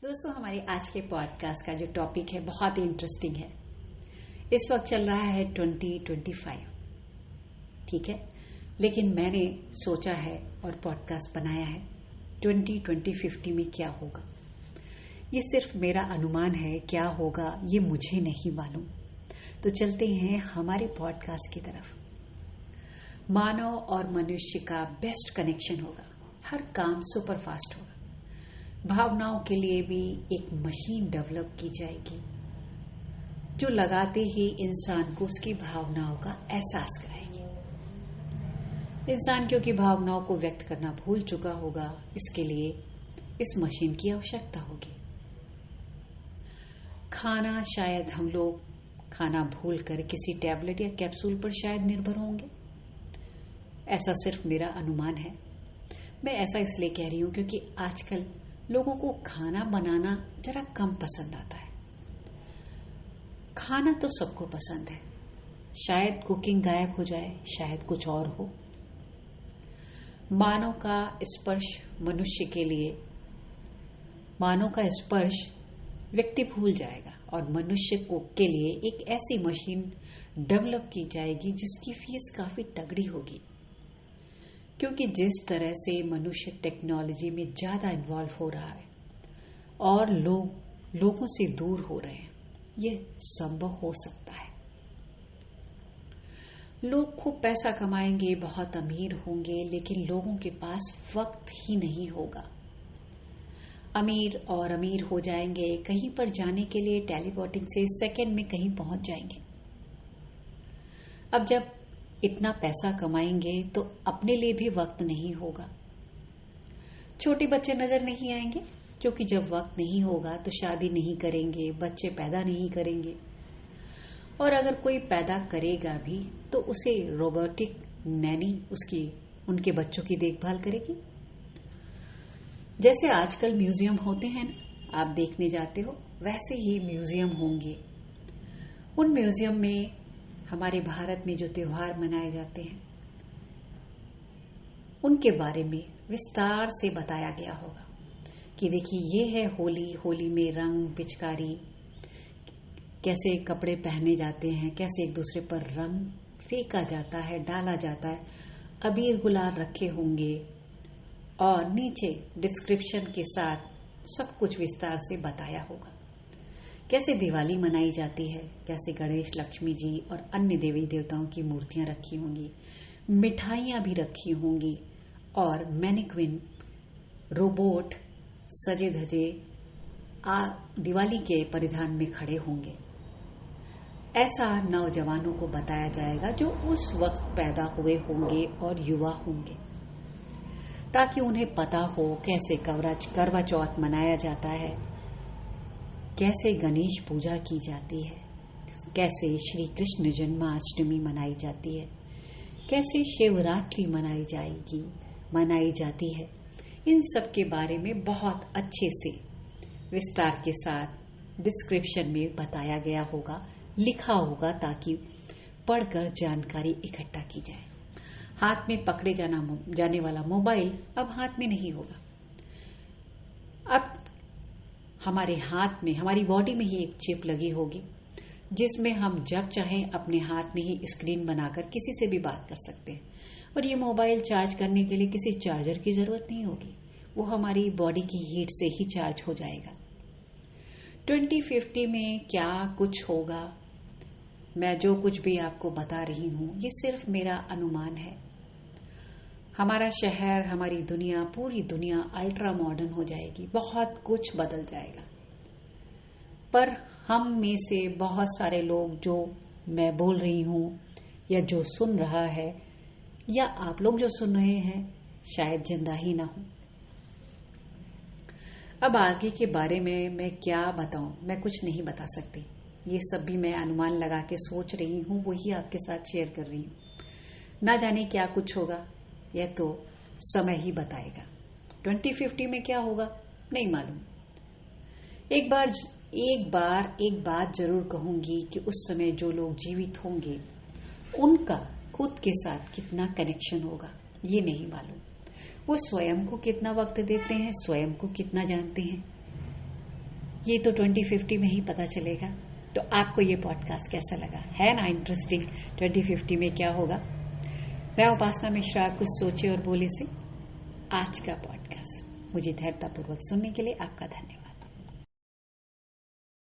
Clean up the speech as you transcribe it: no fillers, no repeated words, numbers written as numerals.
दोस्तों, हमारे आज के पॉडकास्ट का जो टॉपिक है बहुत ही इंटरेस्टिंग है। इस वक्त चल रहा है 2025, ठीक है, लेकिन मैंने सोचा है और पॉडकास्ट बनाया है 2050 में क्या होगा। ये सिर्फ मेरा अनुमान है, क्या होगा ये मुझे नहीं मालूम। तो चलते हैं हमारे पॉडकास्ट की तरफ। मानव और मनुष्य का बेस्ट कनेक्शन होगा, हर काम सुपर फास्ट होगा। भावनाओं के लिए भी एक मशीन डेवलप की जाएगी जो लगाते ही इंसान को उसकी भावनाओं का एहसास कराएगी। इंसान क्योंकि भावनाओं को व्यक्त करना भूल चुका होगा, इसके लिए इस मशीन की आवश्यकता होगी। खाना शायद हम लोग खाना भूल कर किसी टैबलेट या कैप्सूल पर शायद निर्भर होंगे। ऐसा सिर्फ मेरा अनुमान है। मैं ऐसा इसलिए कह रही हूं क्योंकि आजकल लोगों को खाना बनाना जरा कम पसंद आता है। खाना तो सबको पसंद है, शायद कुकिंग गायब हो जाए, शायद कुछ और हो। मानव का स्पर्श मनुष्य के लिए, मानव का स्पर्श व्यक्ति भूल जाएगा और मनुष्य को के लिए एक ऐसी मशीन डेवलप की जाएगी जिसकी फीस काफी तगड़ी होगी। क्योंकि जिस तरह से मनुष्य टेक्नोलॉजी में ज्यादा इन्वॉल्व हो रहा है और लोगों से दूर हो रहे हैं, ये संभव हो सकता है। लोग खूब पैसा कमाएंगे, बहुत अमीर होंगे, लेकिन लोगों के पास वक्त ही नहीं होगा। अमीर और अमीर हो जाएंगे, कहीं पर जाने के लिए टेलीपोर्टिंग से सेकंड में कहीं पहुंच जाएंगे। अब जब इतना पैसा कमाएंगे तो अपने लिए भी वक्त नहीं होगा। छोटे बच्चे नजर नहीं आएंगे क्योंकि जब वक्त नहीं होगा तो शादी नहीं करेंगे, बच्चे पैदा नहीं करेंगे। और अगर कोई पैदा करेगा भी तो उसे रोबोटिक नैनी उनके बच्चों की देखभाल करेगी। जैसे आजकल म्यूजियम होते हैं ना, आप देखने जाते हो, वैसे ही म्यूजियम होंगे। उन म्यूजियम में हमारे भारत में जो त्योहार मनाए जाते हैं उनके बारे में विस्तार से बताया गया होगा कि देखिए ये है होली, होली में रंग, पिचकारी, कैसे कपड़े पहने जाते हैं, कैसे एक दूसरे पर रंग फेंका जाता है, डाला जाता है, अबीर गुलाल रखे होंगे और नीचे डिस्क्रिप्शन के साथ सब कुछ विस्तार से बताया होगा। कैसे दिवाली मनाई जाती है, कैसे गणेश, लक्ष्मी जी और अन्य देवी देवताओं की मूर्तियां रखी होंगी, मिठाइयां भी रखी होंगी और मैनिक्विन, रोबोट सजे धजे दिवाली के परिधान में खड़े होंगे। ऐसा नौजवानों को बताया जाएगा जो उस वक्त पैदा हुए होंगे और युवा होंगे, ताकि उन्हें पता हो कैसे करवा चौथ मनाया जाता है, कैसे गणेश पूजा की जाती है, कैसे श्री कृष्ण जन्माष्टमी मनाई जाती है, कैसे शिवरात्रि मनाई जाती है। इन सब के बारे में बहुत अच्छे से विस्तार के साथ डिस्क्रिप्शन में बताया गया होगा, लिखा होगा, ताकि पढ़कर जानकारी इकट्ठा की जाए। हाथ में पकड़े जाने वाला मोबाइल अब हाथ में नहीं होगा। अब हमारे हाथ में, हमारी बॉडी में ही एक चिप लगी होगी जिसमें हम जब चाहें अपने हाथ में ही स्क्रीन बनाकर किसी से भी बात कर सकते हैं। और ये मोबाइल चार्ज करने के लिए किसी चार्जर की जरूरत नहीं होगी, वो हमारी बॉडी की हीट से ही चार्ज हो जाएगा। 2050 में क्या कुछ होगा, मैं जो कुछ भी आपको बता रही हूं ये सिर्फ मेरा अनुमान है। हमारा शहर, हमारी दुनिया, पूरी दुनिया अल्ट्रा मॉडर्न हो जाएगी, बहुत कुछ बदल जाएगा। पर हम में से बहुत सारे लोग, जो मैं बोल रही हूं या जो सुन रहा है या आप लोग जो सुन रहे हैं, शायद जिंदा ही ना हो। अब आगे के बारे में मैं क्या बताऊं, मैं कुछ नहीं बता सकती। ये सब भी मैं अनुमान लगा के सोच रही हूं, वही आपके साथ शेयर कर रही हूं। ना जाने क्या कुछ होगा, यह तो समय ही बताएगा। 2050 में क्या होगा नहीं मालूम। एक बात जरूर कहूंगी कि उस समय जो लोग जीवित होंगे उनका खुद के साथ कितना कनेक्शन होगा ये नहीं मालूम। वो स्वयं को कितना वक्त देते हैं, स्वयं को कितना जानते हैं, ये तो 2050 में ही पता चलेगा। तो आपको ये पॉडकास्ट कैसा लगा, है ना इंटरेस्टिंग? 2050 में क्या होगा? मैं उपासना मिश्रा, कुछ सोचे और बोले से आज का पॉडकास्ट मुझे धैर्यतापूर्वक सुनने के लिए आपका धन्यवाद।